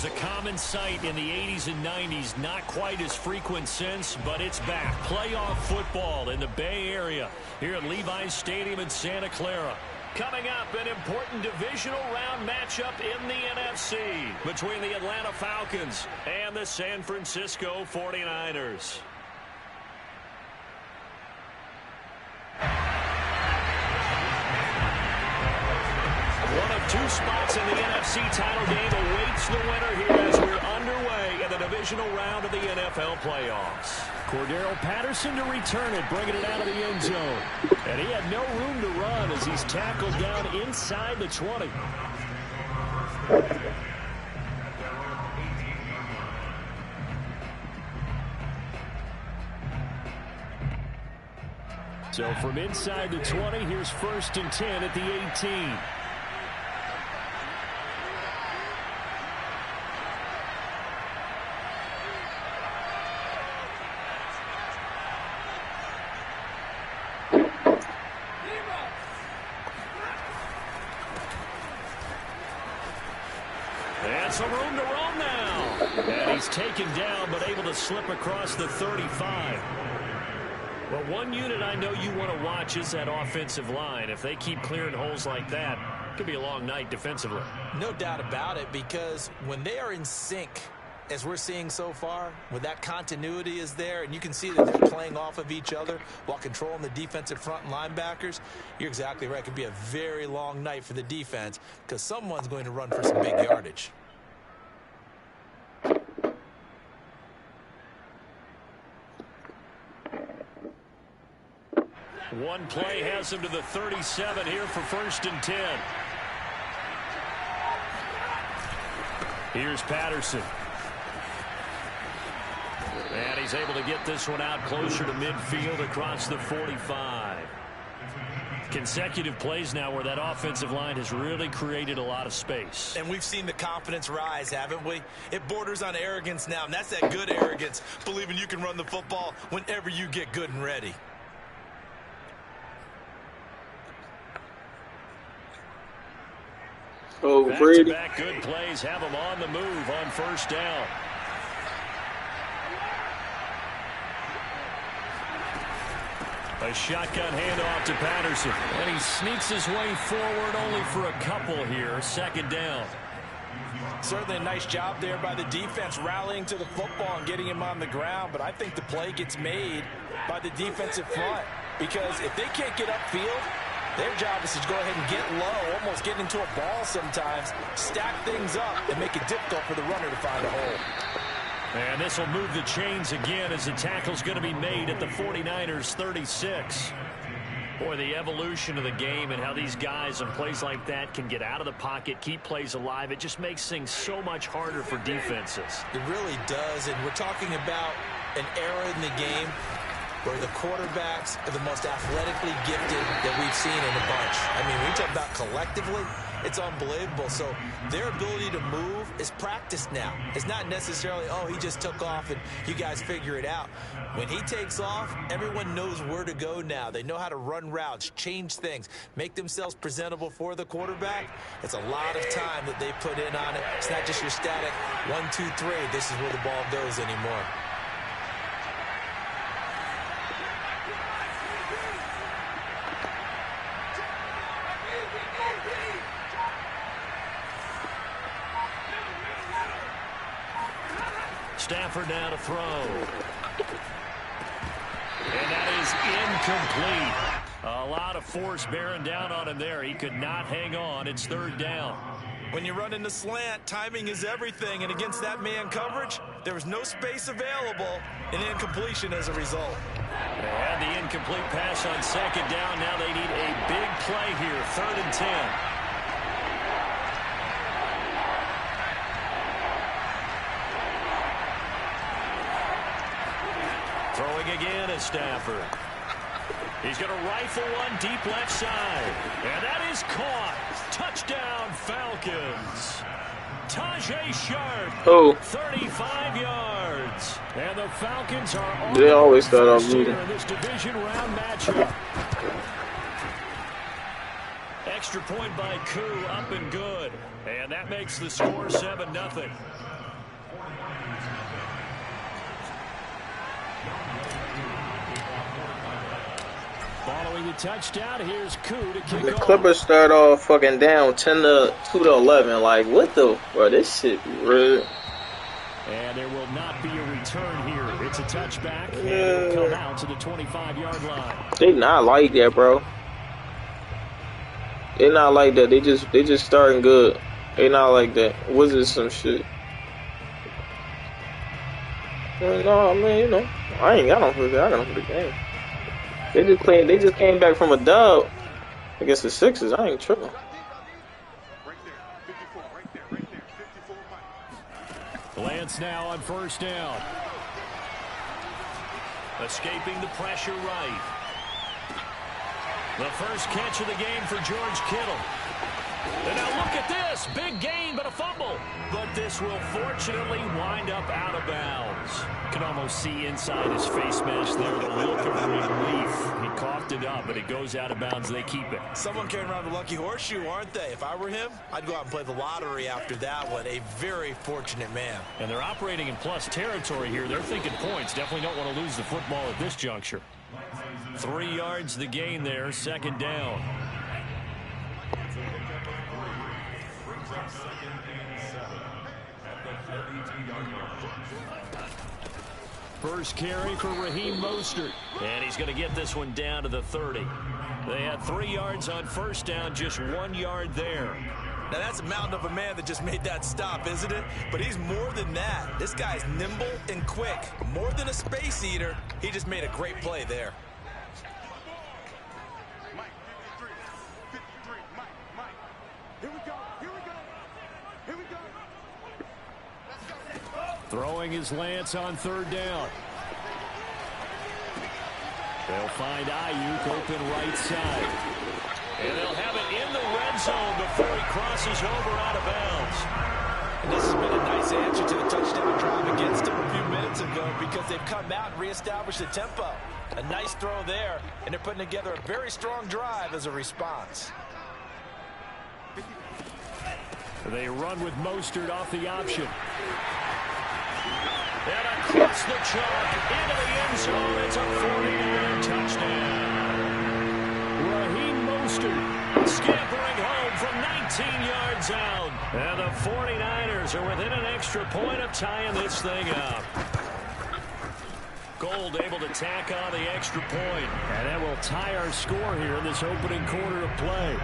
was a common sight in the 80s and 90s. Not quite as frequent since, but it's back. Playoff football in the Bay Area here at Levi's Stadium in Santa Clara. Coming up, an important divisional round matchup in the NFC between the Atlanta Falcons and the San Francisco 49ers. One of two spots in the NFC title game awaits the winner here as we're underway in the divisional round of the NFL playoffs. Cordero Patterson to return it, bringing it out of the end zone. And he had no room to run as he's tackled down inside the 20. So from inside the 20, here's 1st and 10 at the 18. And some room to roam now. And he's taken down, but able to slip across the 35. Well, one unit I know you want to watch is that offensive line. If they keep clearing holes like that, it could be a long night defensively. No doubt about it, because when they are in sync, as we're seeing so far, when that continuity is there, and you can see that they're playing off of each other while controlling the defensive front and linebackers, you're exactly right. It could be a very long night for the defense because someone's going to run for some big yardage. One play has him to the 37 here for 1st and 10. Here's Patterson. And he's able to get this one out closer to midfield across the 45. Consecutive plays now where that offensive line has really created a lot of space. And we've seen the confidence rise, haven't we? It borders on arrogance now, and that's that good arrogance, believing you can run the football whenever you get good and ready. Oh, Brady. Back-to-back good plays have him on the move on 1st down. A shotgun handoff to Patterson. And he sneaks his way forward only for a couple here. 2nd down. Certainly a nice job there by the defense rallying to the football and getting him on the ground. But I think the play gets made by the defensive front. Because if they can't get upfield, their job is to go ahead and get low, almost get into a ball sometimes, stack things up, and make it difficult for the runner to find a hole. And this will move the chains again as the tackle's going to be made at the 49ers 36. Boy, the evolution of the game and how these guys on plays like that can get out of the pocket, keep plays alive, it just makes things so much harder for defenses. It really does, and we're talking about an era in the game where the quarterbacks are the most athletically gifted that we've seen in a bunch. I mean, we talk about collectively, it's unbelievable. So their ability to move is practiced now. It's not necessarily, oh, he just took off and you guys figure it out. When he takes off, everyone knows where to go now. They know how to run routes, change things, make themselves presentable for the quarterback. It's a lot of time that they put in on it. It's not just your static 1, 2, 3. This is where the ball goes anymore. Stafford now to throw. And that is incomplete. A lot of force bearing down on him there. He could not hang on. It's 3rd down. When you run in the slant, timing is everything. And against that man coverage, there was no space available. An incompletion as a result. And the incomplete pass on 2nd down. Now they need a big play here. 3rd and 10. Throwing again is Stafford. He's going to rifle one deep left side. And that is caught. Touchdown, Falcons. Tajay Sharp. 35 yards. And the Falcons are on they always start off in this division round matchup. Extra point by Koo, up and good. And that makes the score 7-0. Following the touchdown, here's Koo to kick The off. Clippers start off fucking down 10-2-11. Like, what the? Bro, this shit be real. And there will not be a return here. It's a touchback, and it'll come out to the 25-yard line. They not like that, bro. They not like that. They just starting good. They not like that. Was it some shit? No, I mean, you know, I ain't got no for that. I got no for the game. They just came back from a dub against the Sixers. I ain't tripping. Lance now on first down. Escaping the pressure right. The first catch of the game for George Kittle. And now look at this. Big gain, but a fumble. But this will fortunately wind up out of bounds. Can almost see inside his face mask there the look of relief. He coughed it up, but it goes out of bounds. They keep it. Someone carrying around the lucky horseshoe, aren't they? If I were him, I'd go out and play the lottery after that one. A very fortunate man. And they're operating in plus territory here. They're thinking points. Definitely don't want to lose the football at this juncture. 3 yards the gain there, second down. First carry for Raheem Mostert. And he's going to get this one down to the 30. They had 3 yards on first down, just 1 yard there. Now that's a mountain of a man that just made that stop, isn't it? But he's more than that. This guy's nimble and quick. More than a space eater. He just made a great play there. Throwing his Lance on third down. They'll find Ayuk open right side. And they'll have it in the red zone before he crosses over out of bounds. And this has been a nice answer to the touchdown drive against them a few minutes ago because they've come out and reestablished the tempo. A nice throw there, and they're putting together a very strong drive as a response. They run with Mostert off the option. And across the chalk into the end zone. It's a 49 touchdown. Raheem Mostert scampering home from 19 yards out. And the 49ers are within an extra point of tying this thing up. Gold able to tack on the extra point. And that will tie our score here in this opening quarter of play.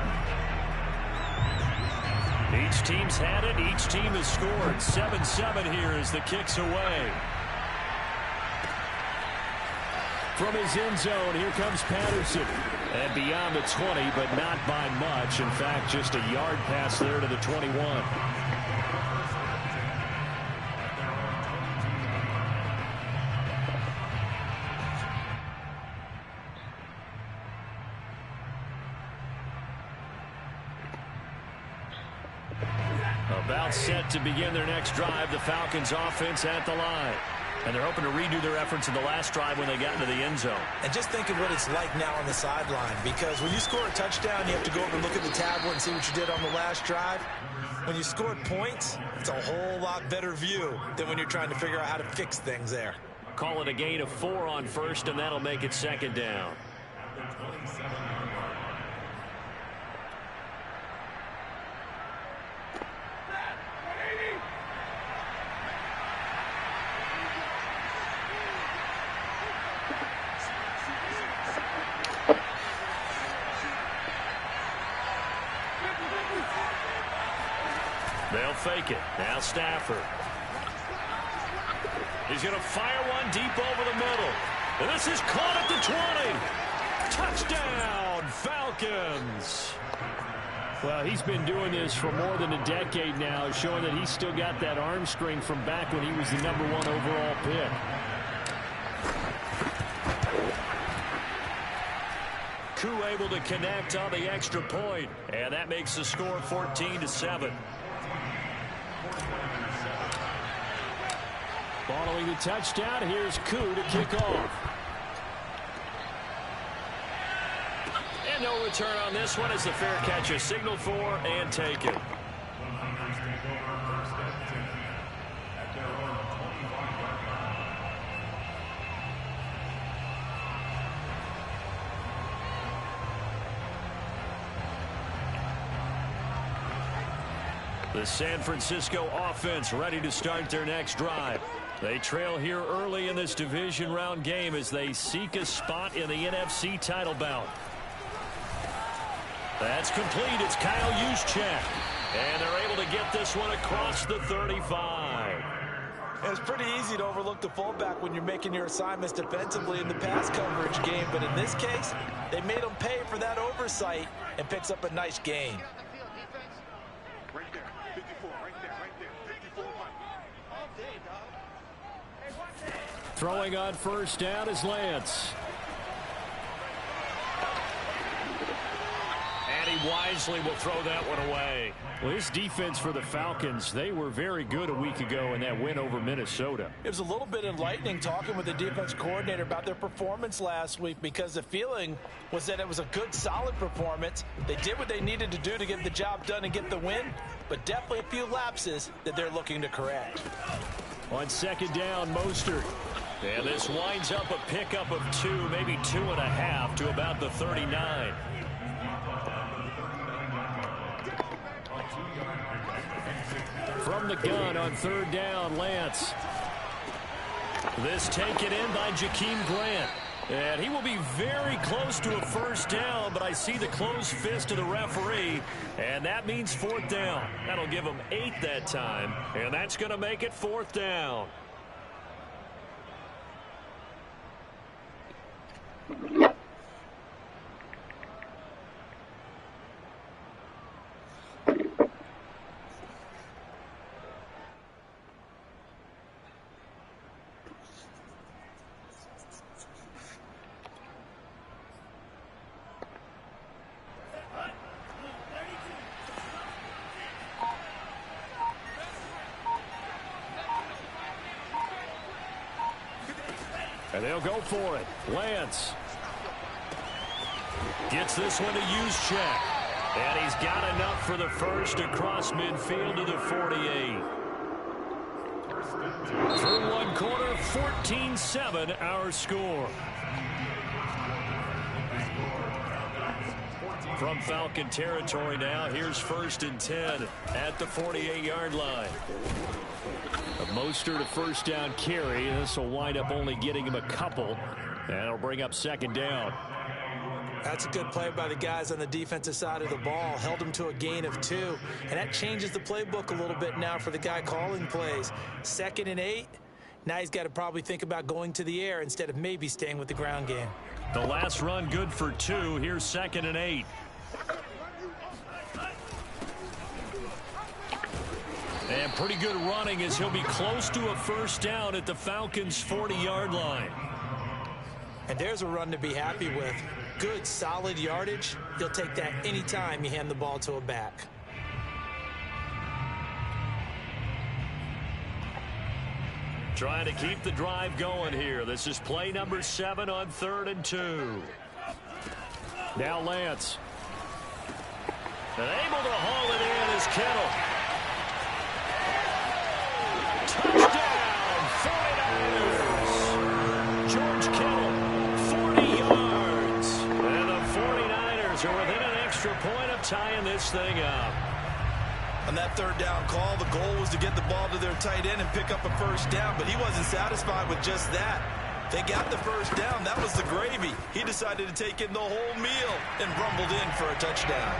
Each team's had it. Each team has scored. 7-7 here as the kick's away. From his end zone, here comes Patterson. And beyond the 20, but not by much. In fact, just a yard pass there to the 21. About set to begin their next drive, the Falcons offense at the line. And they're hoping to redo their efforts in the last drive when they got into the end zone. And just think of what it's like now on the sideline, because when you score a touchdown, you have to go over and look at the tablet and see what you did on the last drive. When you scored points, it's a whole lot better view than when you're trying to figure out how to fix things there. Call it a gain of 4 on first, and that'll make it second down. They'll fake it. Now Stafford. He's going to fire one deep over the middle. And this is caught at the 20. Touchdown, Falcons. Well, he's been doing this for more than a decade now, showing that he's still got that arm strength from back when he was the #1 overall pick. Koo able to connect on the extra point, and that makes the score 14-7. Following the touchdown, here's Koo to kick off. And no return on this one as the fair catch is signaled for and taken. The San Francisco offense ready to start their next drive. They trail here early in this division round game as they seek a spot in the NFC title bout. That's complete. It's Kyle Juszczyk. And they're able to get this one across the 35. It's pretty easy to overlook the fullback when you're making your assignments defensively in the pass coverage game. But in this case, they made him pay for that oversight and picks up a nice gain. Right there, 54, right there, 54-1. Throwing on first down is Lance. And he wisely will throw that one away. Well, this defense for the Falcons, they were very good a week ago in that win over Minnesota. It was a little bit enlightening talking with the defense coordinator about their performance last week because the feeling was that it was a good, solid performance. They did what they needed to do to get the job done and get the win, but definitely a few lapses that they're looking to correct. On second down, Mostert. And this winds up a pickup of 2, maybe 2.5 to about the 39. From the gun on third down, Lance. This taken in by Jakeem Grant. And he will be very close to a first down, but I see the closed fist of the referee, and that means fourth down. That'll give him 8 that time, and that's going to make it fourth down. And they'll go for it. Lance gets this one to Juszczyk. And he's got enough for the first across midfield to the 48. Through one quarter, 14-7 our score. From Falcon territory now, here's 1st and 10 at the 48-yard line. Mostert a first down carry. This will wind up only getting him a couple. And it'll bring up second down. That's a good play by the guys on the defensive side of the ball. Held him to a gain of 2. And that changes the playbook a little bit now for the guy calling plays. 2nd and 8. Now he's got to probably think about going to the air instead of maybe staying with the ground game. The last run good for 2. Here's 2nd and 8. And pretty good running as he'll be close to a first down at the Falcons' 40-yard line. And there's a run to be happy with. Good, solid yardage. He'll take that anytime you hand the ball to a back. Trying to keep the drive going here. This is play number 7 on 3rd and 2. Now Lance. And able to haul it in is Kittle. Touchdown, 49ers. George Kittle, 40 yards. And the 49ers are within an extra point of tying this thing up. On that 3rd down call, the goal was to get the ball to their tight end and pick up a first down, but he wasn't satisfied with just that. They got the first down. That was the gravy. He decided to take in the whole meal and rumbled in for a touchdown.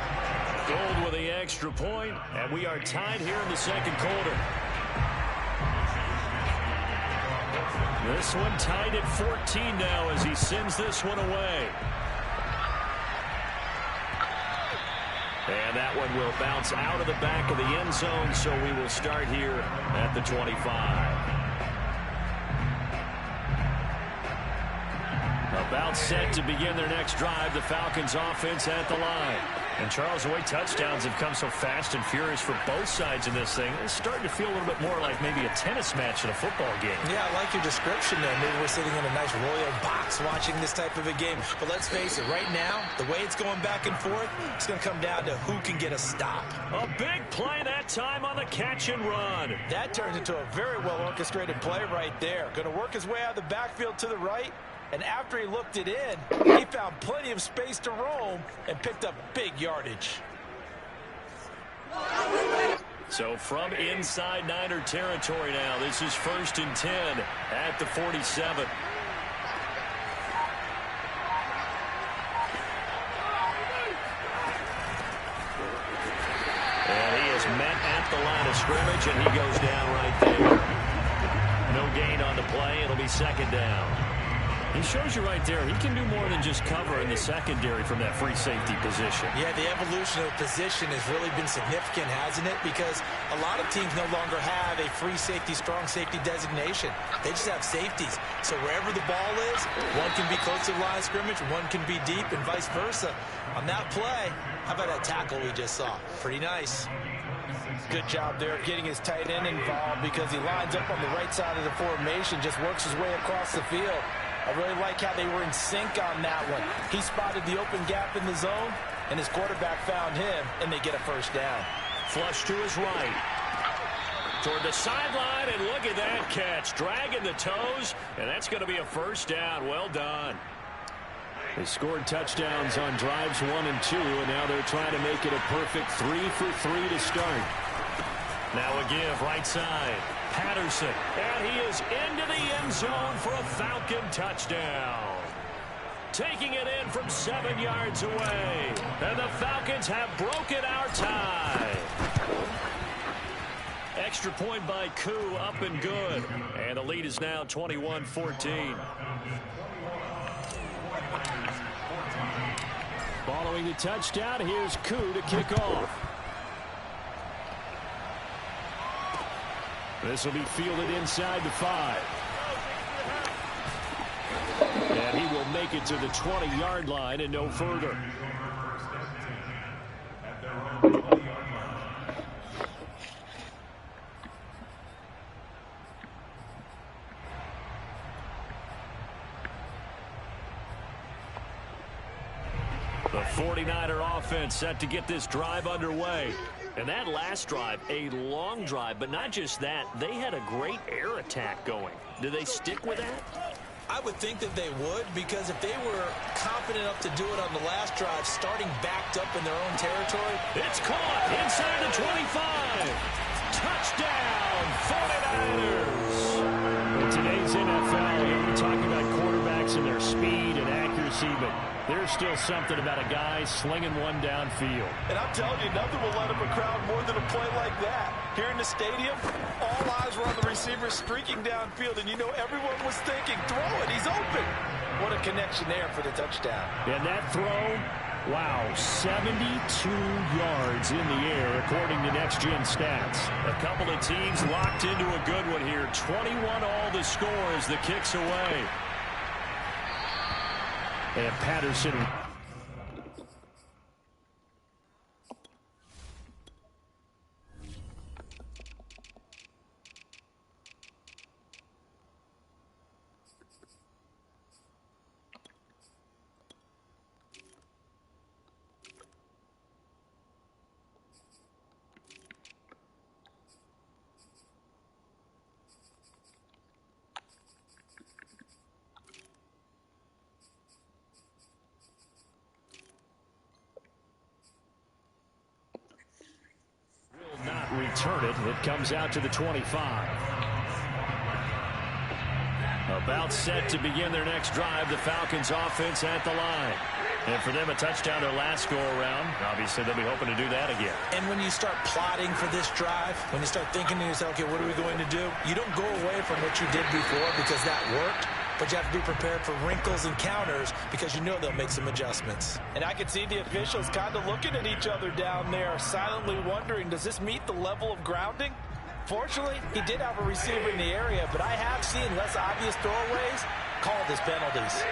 Gold with the extra point, and we are tied here in the second quarter. This one tied at 14 now as he sends this one away. And that one will bounce out of the back of the end zone, so we will start here at the 25. About set to begin their next drive, the Falcons offense at the line. And Charles, the way touchdowns have come so fast and furious for both sides in this thing, it's starting to feel a little bit more like maybe a tennis match in a football game. Yeah, I like your description there. Maybe we're sitting in a nice royal box watching this type of a game. But let's face it, right now, the way it's going back and forth, it's going to come down to who can get a stop. A big play that time on the catch and run. That turns into a very well-orchestrated play right there. Going to work his way out of the backfield to the right. And after he looked it in, he found plenty of space to roam and picked up big yardage. So from inside Niner territory now, this is 1st and 10 at the 47. And he is met at the line of scrimmage, and he goes down right there. No gain on the play. It'll be 2nd down. He shows you right there, he can do more than just cover in the secondary from that free safety position. Yeah, the evolution of position has really been significant, hasn't it? Because a lot of teams no longer have a free safety, strong safety designation. They just have safeties. So wherever the ball is, one can be close to the line of scrimmage, one can be deep, and vice versa. On that play, how about that tackle we just saw? Pretty nice. Good job there getting his tight end involved because he lines up on the right side of the formation, just works his way across the field. I really like how they were in sync on that one. He spotted the open gap in the zone, and his quarterback found him, and they get a 1st down. Flush to his right. Toward the sideline, and look at that catch. Dragging the toes, and that's going to be a 1st down. Well done. They scored touchdowns on drives 1 and 2, and now they're trying to make it a perfect 3 for 3 to start. Now a give, right side. Patterson, and he is into the end zone for a Falcon touchdown. Taking it in from 7 yards away. And the Falcons have broken our tie. Extra point by Koo, up and good. And the lead is now 21-14. Following the touchdown, here's Koo to kick off. This will be fielded inside the 5. And he will make it to the 20-yard line and no further. The 49er offense set to get this drive underway. And that last drive, a long drive, but not just that. They had a great air attack going. Do they stick with that? I would think that they would, because if they were confident enough to do it on the last drive, starting backed up in their own territory. It's caught inside the 25. Touchdown, 49ers. In today's NFL, we're talking about quarterbacks and their speed and accuracy, but there's still something about a guy slinging one downfield. And I'm telling you, nothing will let up a crowd more than a play like that. Here in the stadium, all eyes were on the receiver streaking downfield, and you know everyone was thinking, throw it, he's open. What a connection there for the touchdown. And that throw, wow, 72 yards in the air, according to Next Gen Stats. A couple of teams locked into a good one here. 21-all the score as the kick's away. And Patterson. Return it. It comes out to the 25. About set to begin their next drive. The Falcons offense at the line. And for them, a touchdown their last go-around. Obviously, they'll be hoping to do that again. And when you start plotting for this drive, when you start thinking to yourself, okay, what are we going to do? You don't go away from what you did before because that worked. But you have to be prepared for wrinkles and counters because you know they'll make some adjustments. And I can see the officials kind of looking at each other down there, silently wondering, does this meet the level of grounding? Fortunately, he did have a receiver in the area, but I have seen less obvious throwaways called as penalties.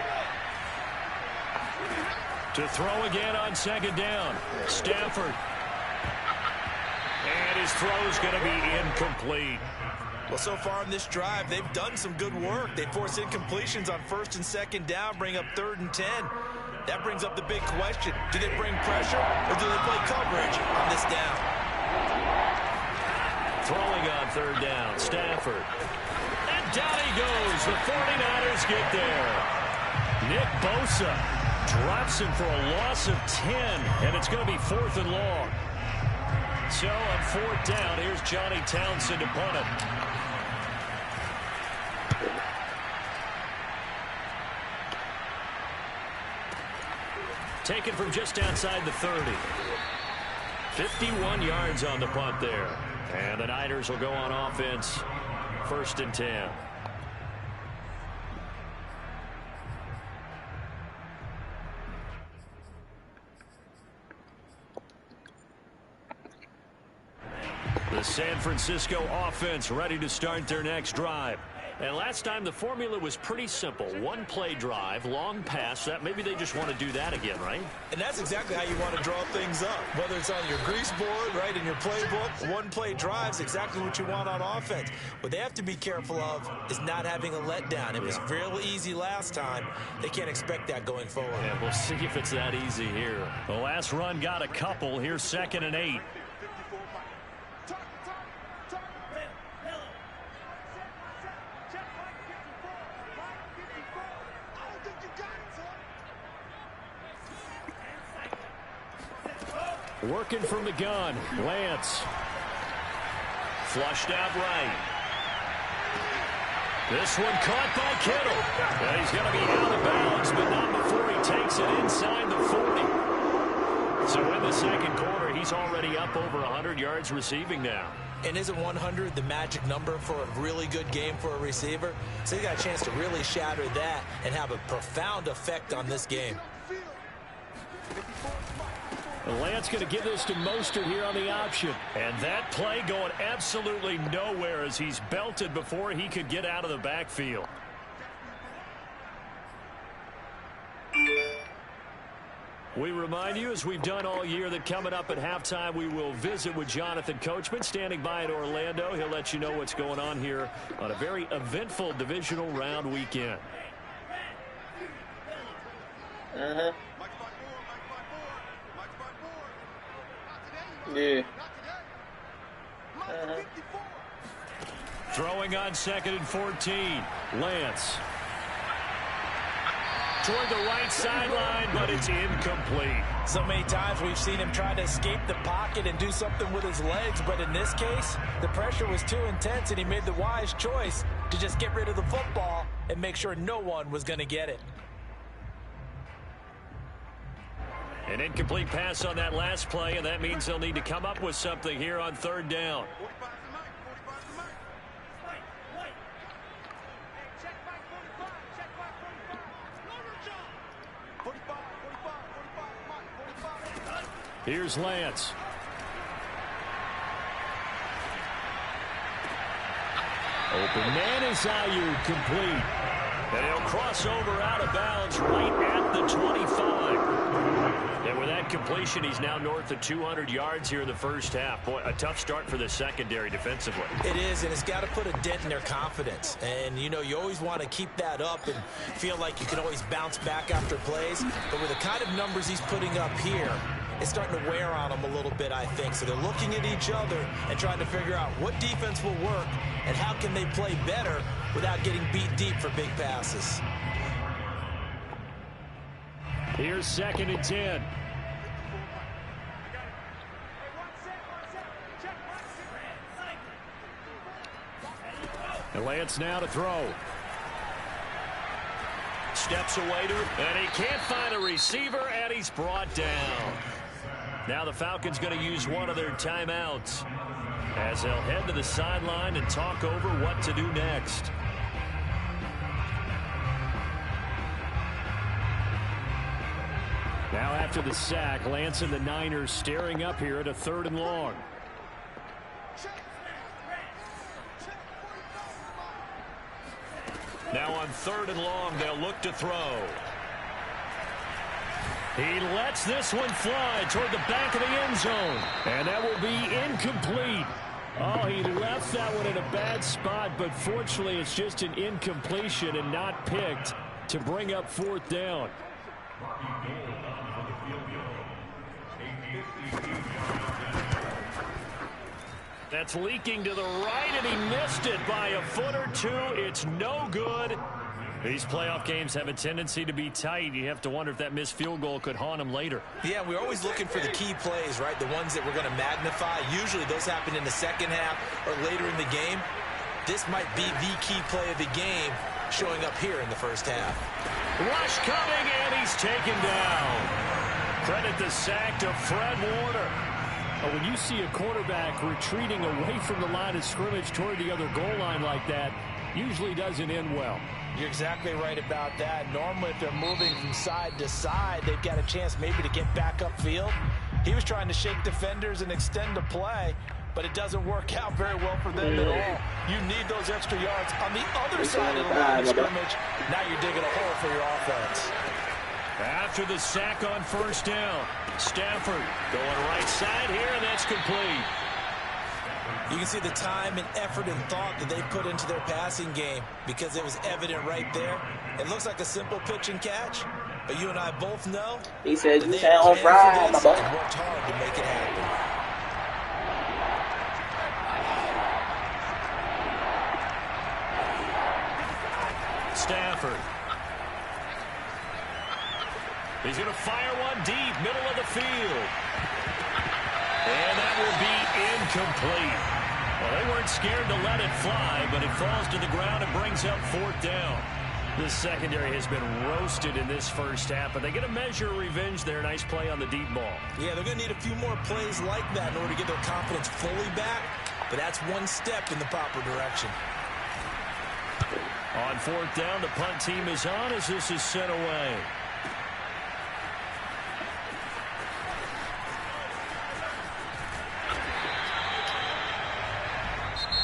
To throw again on 2nd down, Stafford. And his throw's going to be incomplete. Well, so far in this drive, they've done some good work. They force incompletions on 1st and 2nd down, bring up 3rd and 10. That brings up the big question. Do they bring pressure or do they play coverage on this down? Throwing on 3rd down, Stafford. And down he goes. The 49ers get there. Nick Bosa drops him for a loss of 10, and it's going to be 4th and long. So on fourth down, here's Johnny Townsend to punt it. Taken from just outside the 30. 51 yards on the punt there. And the Niners will go on offense. 1st and 10. The San Francisco offense ready to start their next drive. And last time the formula was pretty simple. One play drive, long pass. That maybe they just want to do that again, right? And that's exactly how you want to draw things up. Whether it's on your grease board, right, in your playbook, one play drive is exactly what you want on offense. What they have to be careful of is not having a letdown. It was real easy last time. They can't expect that going forward. Yeah, we'll see if it's that easy here. The last run got a couple. Here's 2nd and 8. Working from the gun, Lance. Flushed out right. This one caught by Kittle. And he's going to be out of bounds, but not before he takes it inside the 40. So in the second quarter, he's already up over 100 yards receiving now. And isn't 100 the magic number for a really good game for a receiver? So he got a chance to really shatter that and have a profound effect on this game. Lance going to give this to Mostert here on the option. And that play going absolutely nowhere as he's belted before he could get out of the backfield. We remind you, as we've done all year, that coming up at halftime, we will visit with Jonathan Coachman, standing by in Orlando. He'll let you know what's going on here on a very eventful divisional round weekend. Yeah. Throwing on 2nd and 14. Lance. Toward the right sideline, but it's incomplete. So many times we've seen him try to escape the pocket and do something with his legs, but in this case, the pressure was too intense and he made the wise choice to just get rid of the football and make sure no one was going to get it. An incomplete pass on that last play, and that means they'll need to come up with something here on 3rd down. Here's Lance. Open man is Ayuk, complete. And he'll cross over out of bounds right at the 25. And with that completion, he's now north of 200 yards here in the first half. Boy, a tough start for the secondary defensively. It is, and it's got to put a dent in their confidence. And, you know, you always want to keep that up and feel like you can always bounce back after plays. But with the kind of numbers he's putting up here, it's starting to wear on them a little bit, I think. So they're looking at each other and trying to figure out what defense will work and how can they play better without getting beat deep for big passes. Here's 2nd and 10. And Lance now to throw. Steps away to it, and he can't find a receiver, and he's brought down. Now the Falcons going to use one of their timeouts as they'll head to the sideline and talk over what to do next. Now after the sack, Lance and the Niners staring up here at a 3rd and long. Now on 3rd and long, they'll look to throw. He lets this one fly toward the back of the end zone. And that will be incomplete. Oh, he left that one in a bad spot, but fortunately it's just an incompletion and not picked to bring up 4th down. That's leaking to the right, and he missed it by a foot or two. It's no good. These playoff games have a tendency to be tight. You have to wonder if that missed field goal could haunt them later. Yeah, we're always looking for the key plays, right? The ones that we're going to magnify. Usually those happen in the second half or later in the game. This might be the key play of the game showing up here in the first half. Rush coming, and he's taken down. Credit the sack to Fred Warner. When you see a quarterback retreating away from the line of scrimmage toward the other goal line like that, usually doesn't end well. You're exactly right about that. Normally, if they're moving from side to side, they've got a chance maybe to get back upfield. He was trying to shake defenders and extend the play, but it doesn't work out very well for them at all. You need those extra yards on the other side of the line of scrimmage. Now you're digging a hole for your offense. After the sack on first down, Stafford going right side here, and that's complete. You can see the time and effort and thought that they put into their passing game because it was evident right there. It looks like a simple pitch and catch, but you and I both know he said that you they sound planned for right, this my and boy. worked hard to make it happen. Stafford. He's going to fire one deep, middle of the field. And that will be incomplete. Well, they weren't scared to let it fly, but it falls to the ground and brings up fourth down. The secondary has been roasted in this first half, but they get a measure of revenge there. Nice play on the deep ball. Yeah, they're going to need a few more plays like that in order to get their confidence fully back, but that's one step in the proper direction. On fourth down, the punt team is on as this is sent away.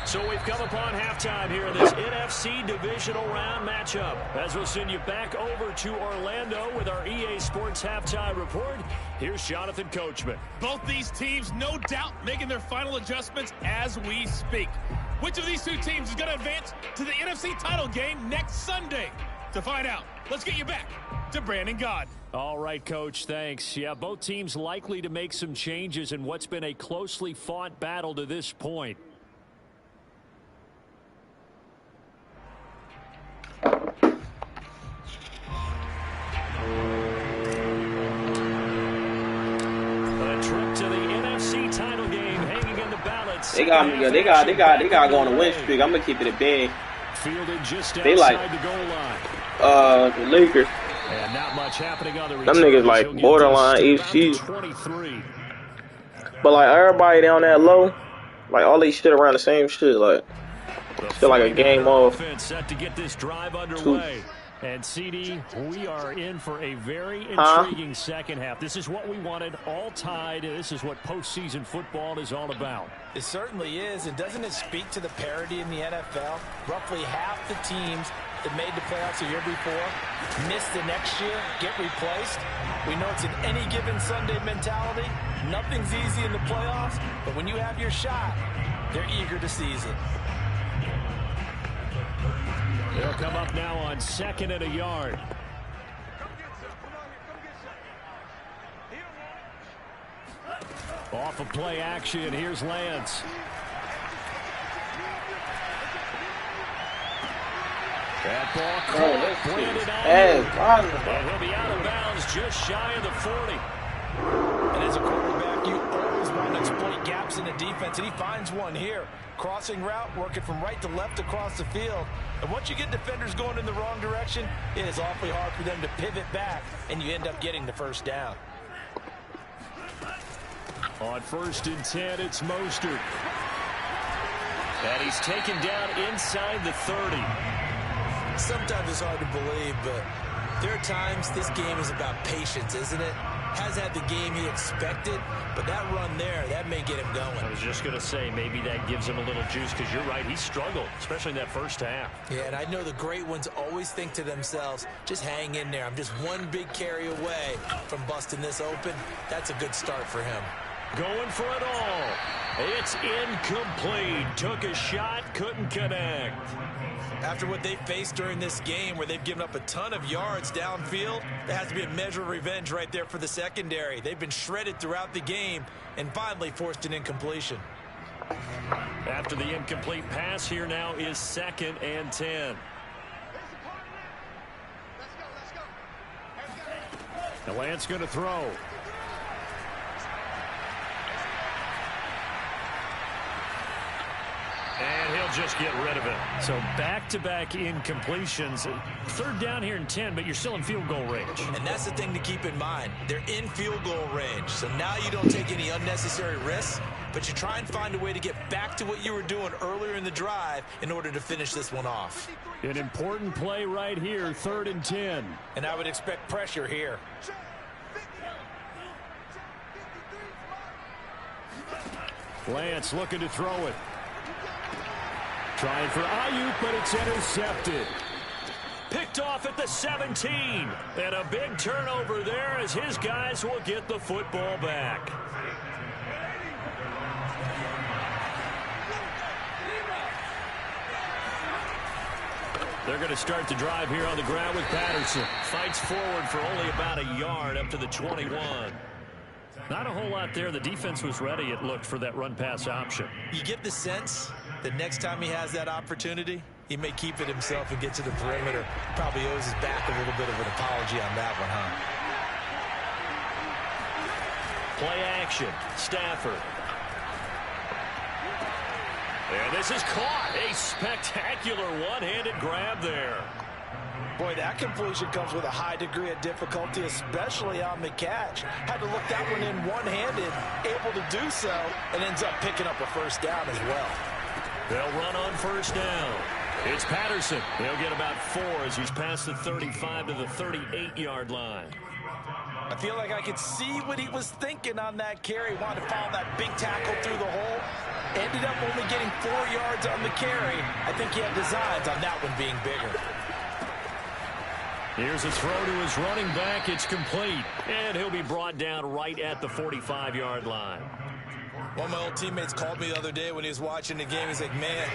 So we've come upon halftime here in this NFC divisional round matchup. As we'll send you back over to Orlando with our EA Sports halftime report. Here's Jonathan Coachman. Both these teams, no doubt, making their final adjustments as we speak. Which of these two teams is going to advance to the NFC title game next Sunday? To find out, let's get you back to Brandon Gaudin. All right, Coach, thanks. Yeah, both teams likely to make some changes in what's been a closely fought battle to this point. They got me. They got going to win streak. I'm gonna keep it a big. They like the Lakers. And not much happening on the them niggas like borderline AFC. But like everybody down that low, like all they shit around the same shit. Like feel like a game off. Set to get this drive underway. And, CD, we are in for a very intriguing second half. This is what we wanted, all tied. This is what postseason football is all about. It certainly is, and doesn't it speak to the parity in the NFL? Roughly half the teams that made the playoffs a year before miss the next year, get replaced. We know it's an any given Sunday mentality. Nothing's easy in the playoffs, but when you have your shot, they're eager to seize it. They'll come up now on 2nd and a yard. Off of play action, here's Lance. That ball caught, Brandon Allen. And he'll be out of bounds just shy of the 40. And as a quarterback, you always want to exploit gaps in the defense, and he finds one here. Crossing route, working from right to left across the field. And once you get defenders going in the wrong direction, it is awfully hard for them to pivot back, and you end up getting the first down. On 1st and 10, it's Mostert. And he's taken down inside the 30. Sometimes it's hard to believe, but there are times this game is about patience, isn't it? Has had the game he expected, but that run there, that may get him going. I was just going to say, maybe that gives him a little juice, because you're right, he struggled, especially in that first half. Yeah, and I know the great ones always think to themselves, just hang in there. I'm just one big carry away from busting this open. That's a good start for him. Going for it all. It's incomplete. Took a shot, couldn't connect. After what they faced during this game where they've given up a ton of yards downfield, there has to be a measure of revenge right there for the secondary. They've been shredded throughout the game and finally forced an incompletion. After the incomplete pass, here now is 2nd and 10. And Lance going to throw. And he'll just get rid of it. So back-to-back incompletions. Third down here in 10, but you're still in field goal range. And that's the thing to keep in mind. They're in field goal range. So now you don't take any unnecessary risks, but you try and find a way to get back to what you were doing earlier in the drive in order to finish this one off. An important play right here, 3rd and 10. And I would expect pressure here. Lance looking to throw it. Trying for Ayuk, but it's intercepted. Picked off at the 17. And a big turnover there as his guys will get the football back. They're going to start the drive here on the ground with Patterson. Fights forward for only about a yard up to the 21. Not a whole lot there. The defense was ready, it looked, for that run-pass option. You get the sense that next time he has that opportunity, he may keep it himself and get to the perimeter. Probably owes his back a little bit of an apology on that one, huh? Play action. Stafford. And this is caught. A spectacular one-handed grab there. Boy, that completion comes with a high degree of difficulty, especially on the catch. Had to look that one in one-handed, able to do so, and ends up picking up a first down as well. They'll run on first down. It's Patterson. He'll get about 4 as he's past the 35 to the 38-yard line. I feel like I could see what he was thinking on that carry. Wanted to follow that big tackle through the hole. Ended up only getting 4 yards on the carry. I think he had designs on that one being bigger. Here's a throw to his running back. It's complete. And he'll be brought down right at the 45-yard line. One of my old teammates called me the other day when he was watching the game. He's like, man,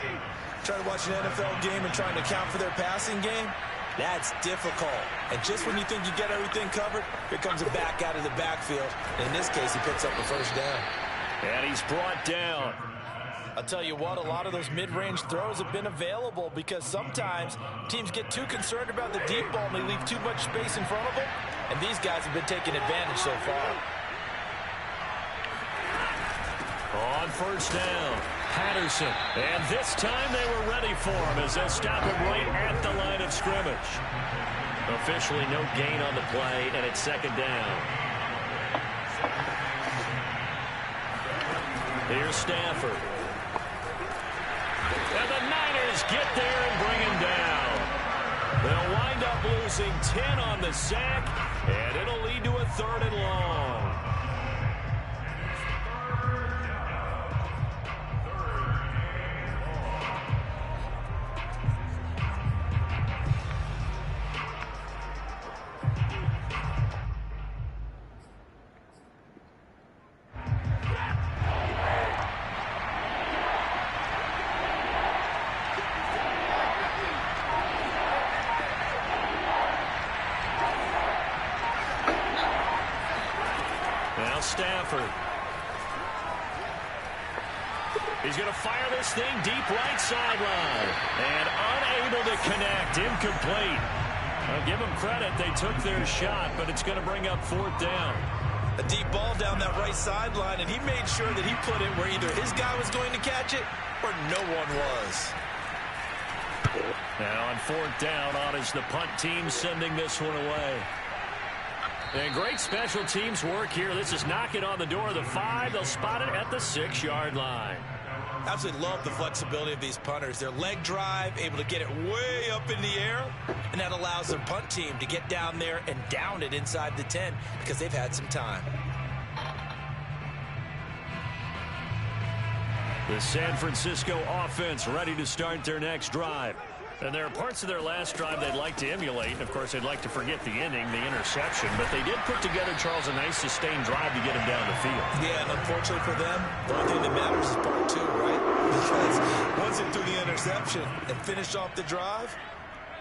trying to watch an NFL game and trying to account for their passing game, that's difficult. And just when you think you get everything covered, here comes a back out of the backfield. And in this case, he picks up the first down. And he's brought down. I'll tell you what, a lot of those mid-range throws have been available because sometimes teams get too concerned about the deep ball and they leave too much space in front of them. And these guys have been taking advantage so far. On first down, Patterson. And this time they were ready for him as they'll stop him right at the line of scrimmage. Officially no gain on the play, and it's 2nd down. Here's Stafford. And the Niners get there and bring him down. They'll wind up losing 10 on the sack, and it'll lead to a 3rd and long. Stafford. He's going to fire this thing deep right sideline. And unable to connect. Incomplete. I'll give them credit. They took their shot, but it's going to bring up 4th down. A deep ball down that right sideline, and he made sure that he put it where either his guy was going to catch it or no one was. Now on 4th down, on is the punt team sending this one away. And great special teams work here. This is knocking on the door of the 5. They'll spot it at the 6-yard line. Absolutely love the flexibility of these punters. Their leg drive, able to get it way up in the air, and that allows their punt team to get down there and down it inside the 10 because they've had some time. The San Francisco offense ready to start their next drive. And there are parts of their last drive they'd like to emulate. And of course, they'd like to forget the ending, the interception. But they did put together, Charles, a nice sustained drive to get him down the field. Yeah, and unfortunately for them, the only thing that matters is part 2, right? Because once they threw the interception and finished off the drive,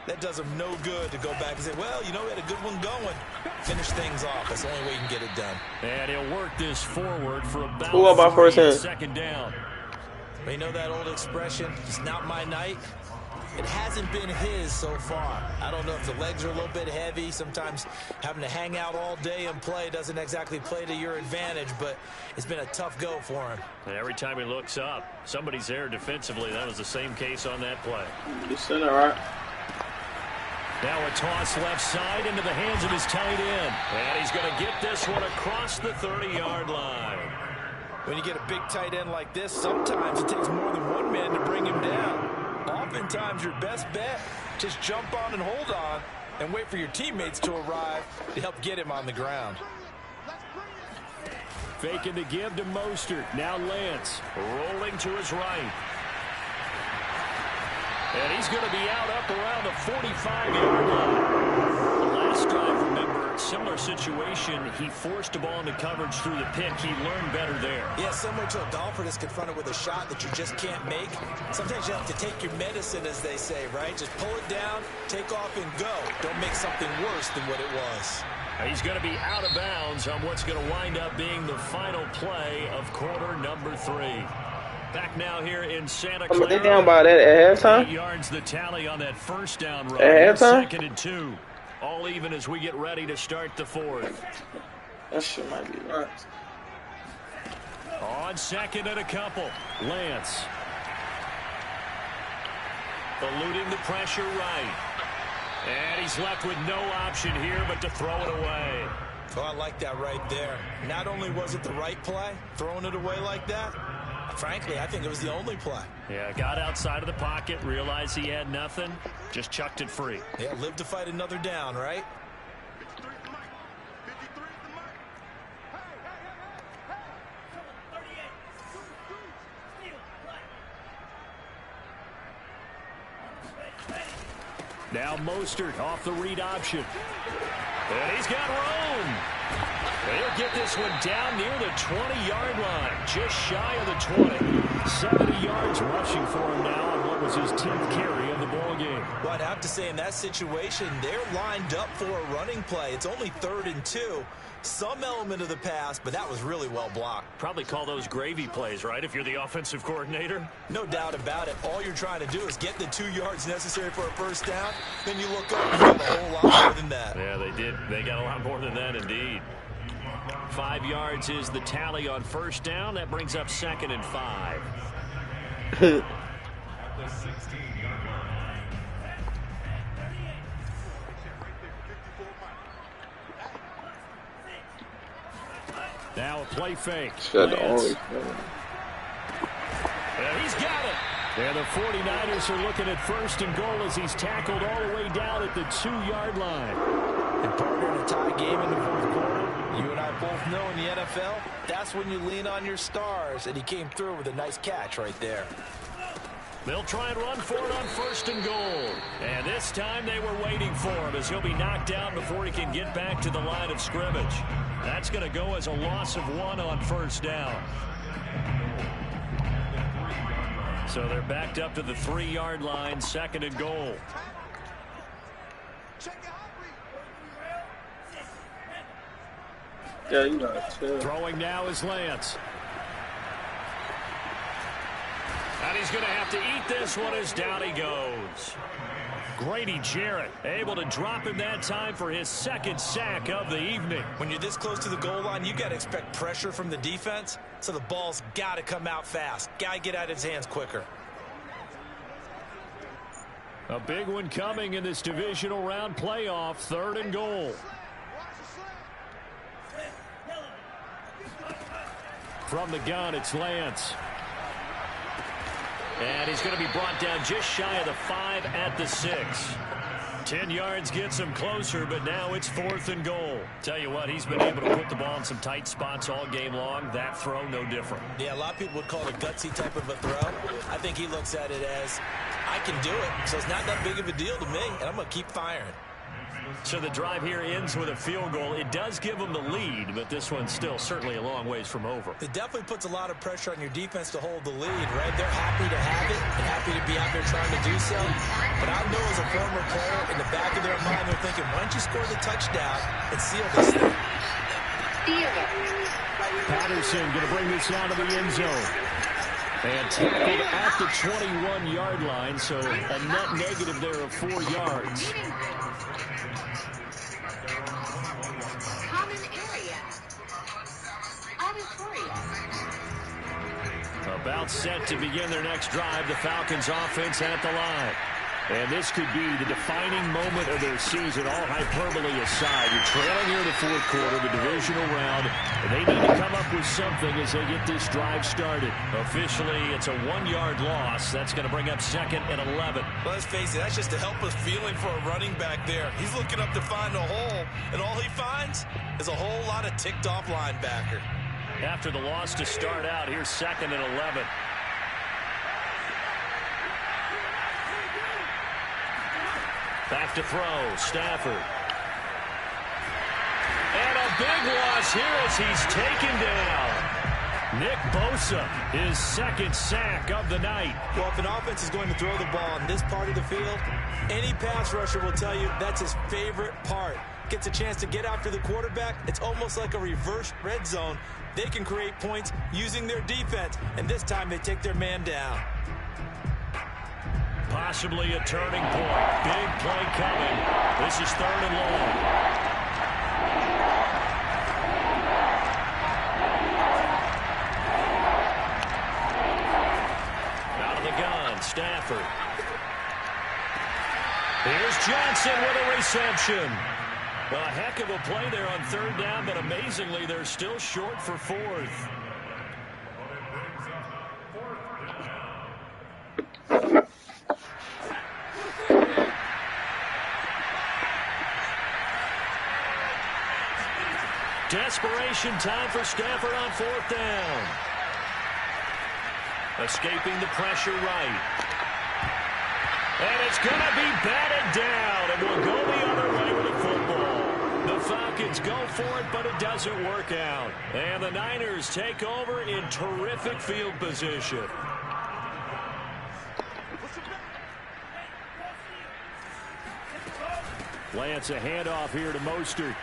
that does them no good to go back and say, well, you know, we had a good one going. Finish things off. That's the only way you can get it done. And he'll work this forward for about Who about first hand? 2nd down. You know that old expression, it's not my night? It hasn't been his so far. I don't know if the legs are a little bit heavy. Sometimes having to hang out all day and play doesn't exactly play to your advantage, but it's been a tough go for him. And every time he looks up, somebody's there defensively. That was the same case on that play. You center, right? Now a toss left side into the hands of his tight end. And he's going to get this one across the 30-yard line. When you get a big tight end like this, sometimes it takes more than one man to bring him down. Oftentimes, your best bet, just jump on and hold on and wait for your teammates to arrive to help get him on the ground. Faking the give to Mostert. Now Lance. Rolling to his right. And he's going to be out up around the 45-yard line. The last drive, remember, similar situation. He forced the ball into coverage through the pick. He learned better there. Yeah, similar to a golfer that's confronted with a shot that you just can't make. Sometimes you have to take your medicine, as they say, right? Just pull it down, take off, and go. Don't make something worse than what it was. He's going to be out of bounds on what's going to wind up being the final play of quarter number 3. Back now here in Santa Clara. They down by that at halftime? 8 yards the tally on that first down run. At halftime? 2nd and 2. All even as we get ready to start the 4th. That shit might be right. On 2nd and a couple. Lance. Eluding the pressure right. And he's left with no option here but to throw it away. Oh, I like that right there. Not only was it the right play, throwing it away like that, frankly, I think it was the only play. Yeah, got outside of the pocket, realized he had nothing, just chucked it free. Yeah, live to fight another down, right? Now Mostert off the read option. And he's got room. He'll get this one down near the 20-yard line, just shy of the 20. 70 yards rushing for him now on what was his 10th carry of the ball game. Well, I'd have to say in that situation, they're lined up for a running play. It's only 3rd and 2. Some element of the pass, but that was really well blocked. Probably call those gravy plays, right, if you're the offensive coordinator? No doubt about it. All you're trying to do is get the 2 yards necessary for a first down. Then you look up and you have a whole lot more than that. Yeah, they did. They got a lot more than that, indeed. 5 yards is the tally on first down. That brings up 2nd and 5. Now a play fake. And he's got it. And the 49ers are looking at 1st and goal as he's tackled all the way down at the 2-yard line. And partner, in a tie game in the 4th quarter, you and I both know in the NFL, that's when you lean on your stars, and he came through with a nice catch right there. They'll try and run for it on 1st and goal. And this time they were waiting for him as he'll be knocked down before he can get back to the line of scrimmage. That's going to go as a loss of 1 on 1st down. So they're backed up to the 3-yard line, 2nd and goal. Yeah, you know it too. Throwing now is Lance. And he's going to have to eat this one as down he goes. Grady Jarrett able to drop him that time for his 2nd sack of the evening. When you're this close to the goal line, you got to expect pressure from the defense, so the ball's got to come out fast. Got to get out of his hands quicker. A big one coming in this divisional round playoff, 3rd and goal. From the gun, it's Lance. And he's going to be brought down just shy of the 5 at the 6. 10 yards gets him closer, but now it's 4th and goal. Tell you what, he's been able to put the ball in some tight spots all game long. That throw, no different. Yeah, a lot of people would call it a gutsy type of a throw. I think he looks at it as, I can do it, so it's not that big of a deal to me, and I'm going to keep firing. So the drive here ends with a field goal. It does give them the lead, but this one's still certainly a long ways from over. It definitely puts a lot of pressure on your defense to hold the lead, right? They're happy to have it and happy to be out there trying to do so. But I know as a former player, in the back of their mind, they're thinking, why don't you score the touchdown and seal this thing? Patterson going to bring this down to the end zone. And tackled at the 21-yard line, so a net negative there of 4 yards. Common area. Auditorium. About set to begin their next drive, the Falcons offense at the line. And this could be the defining moment of their season, all hyperbole aside. You're trailing here in the fourth quarter, the divisional round, and they need to come up with something as they get this drive started. Officially, it's a 1-yard loss. That's going to bring up 2nd and 11. Well, let's face it, that's just a helpless feeling for a running back there. He's looking up to find a hole, and all he finds is a whole lot of ticked-off linebacker. After the loss to start out, here's 2nd and 11. Back to throw, Stafford. And a big loss here as he's taken down. Nick Bosa, his 2nd sack of the night. Well, if an offense is going to throw the ball on this part of the field, any pass rusher will tell you that's his favorite part. Gets a chance to get after the quarterback. It's almost like a reverse red zone. They can create points using their defense, and this time they take their man down. Possibly a turning point. Big play coming. This is 3rd and long. Out of the gun, Stafford. Here's Johnson with a reception. Well, a heck of a play there on 3rd down, but amazingly, they're still short for 4th. Desperation time for Stafford on 4th down. Escaping the pressure right. And it's going to be batted down, and we'll go the other way with the football. The Falcons go for it, but it doesn't work out. And the Niners take over in terrific field position. Lance, a handoff here to Mostert.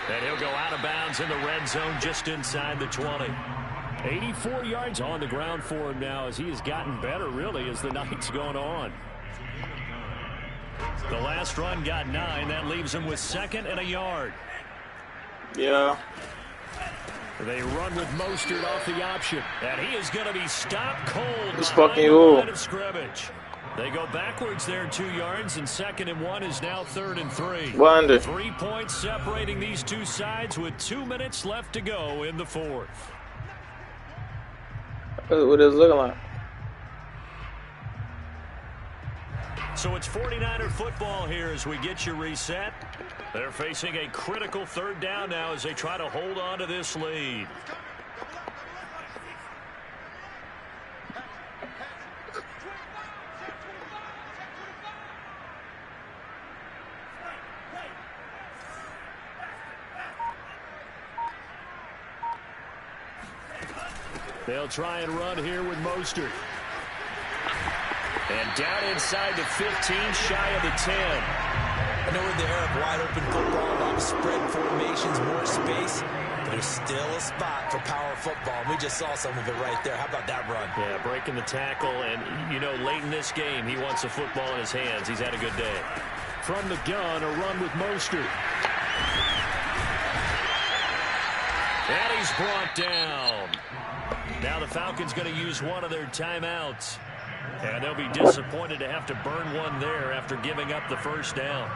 And he'll go out of bounds in the red zone just inside the 20. 84 yards on the ground for him now as he has gotten better, really, as the night's gone on. The last run got 9. That leaves him with 2nd and a yard. Yeah. They run with Mostert off the option. And he is going to be stopped cold Just behind fucking the you. line of scrimmage. They go backwards there 2 yards, and 2nd and 1 is now 3rd and 3. Wonder. 3 points separating these two sides with 2 minutes left to go in the 4th. What is it looking like? So it's 49er football here as we get you reset. They're facing a critical 3rd down now as they try to hold on to this lead. They'll try and run here with Mostert. And down inside the 15, shy of the 10. I know in the era of wide-open football, a lot of spread formations, more space, but there's still a spot for power football. We just saw some of it right there. How about that run? Yeah, breaking the tackle, and, you know, late in this game, he wants the football in his hands. He's had a good day. From the gun, a run with Mostert. And he's brought down. Now the Falcons going to use one of their timeouts. And they'll be disappointed to have to burn one there after giving up the 1st down.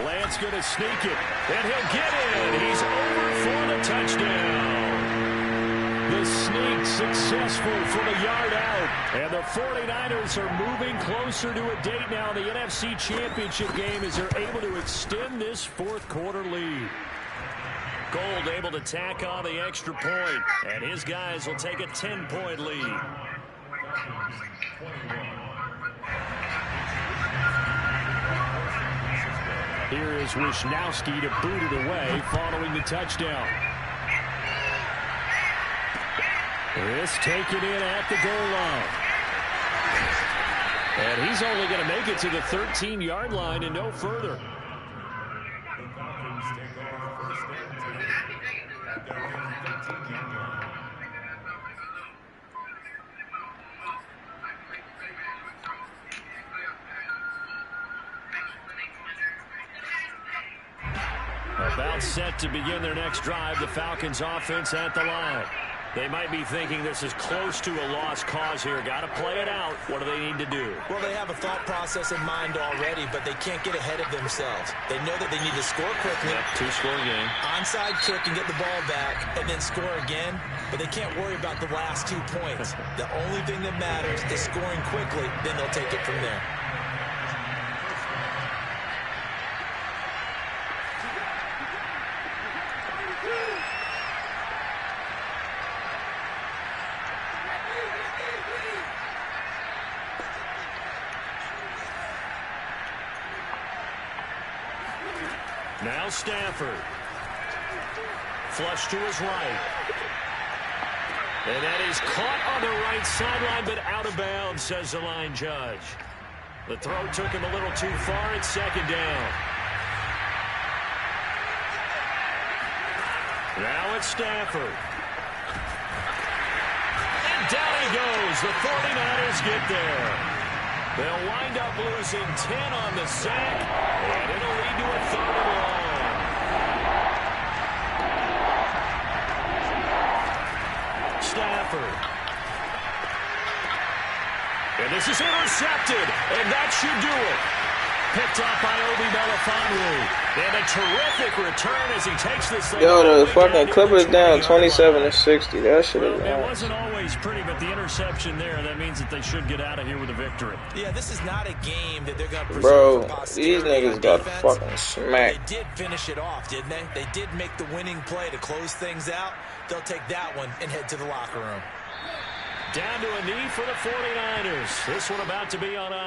Lance going to sneak it, and he'll get in. He's over for the touchdown. The sneak successful from a yard out. And the 49ers are moving closer to a date now in the NFC Championship game as they're able to extend this 4th quarter lead. Gold able to tack on the extra point, and his guys will take a 10-point lead. Here is Wisnowski to boot it away following the touchdown. This taken in at the goal line. And he's only going to make it to the 13-yard line and no further. About set to begin their next drive, the Falcons offense at the line. They might be thinking this is close to a lost cause here. Got to play it out. What do they need to do? Well, they have a thought process in mind already, but they can't get ahead of themselves. They know that they need to score quickly. Yep, two-score game. Onside kick and get the ball back and then score again, but they can't worry about the last 2 points. The only thing that matters is scoring quickly, then they'll take it from there. Now Stafford. Flush to his right. And that is caught on the right sideline, but out of bounds, says the line judge. The throw took him a little too far. It's second down. Now it's Stafford. And down he goes. The 49ers get there. They'll wind up losing 10 on the sack, and it'll lead to a 3rd and long. Stafford. And this is intercepted, and that should do it. Picked up by Obi Melifonwu. And a terrific return as he takes this thing. Yo, the fucking Clippers down 27-60. That should have been. It wasn't always pretty, but the interception there, that means that they should get out of here with a victory. Yeah, this is not a game that they're going to preserve. Bro, these niggas got fucking smacked. They did finish it off, didn't they? They did make the winning play to close things out. They'll take that one and head to the locker room. Down to a knee for the 49ers. This one about to be on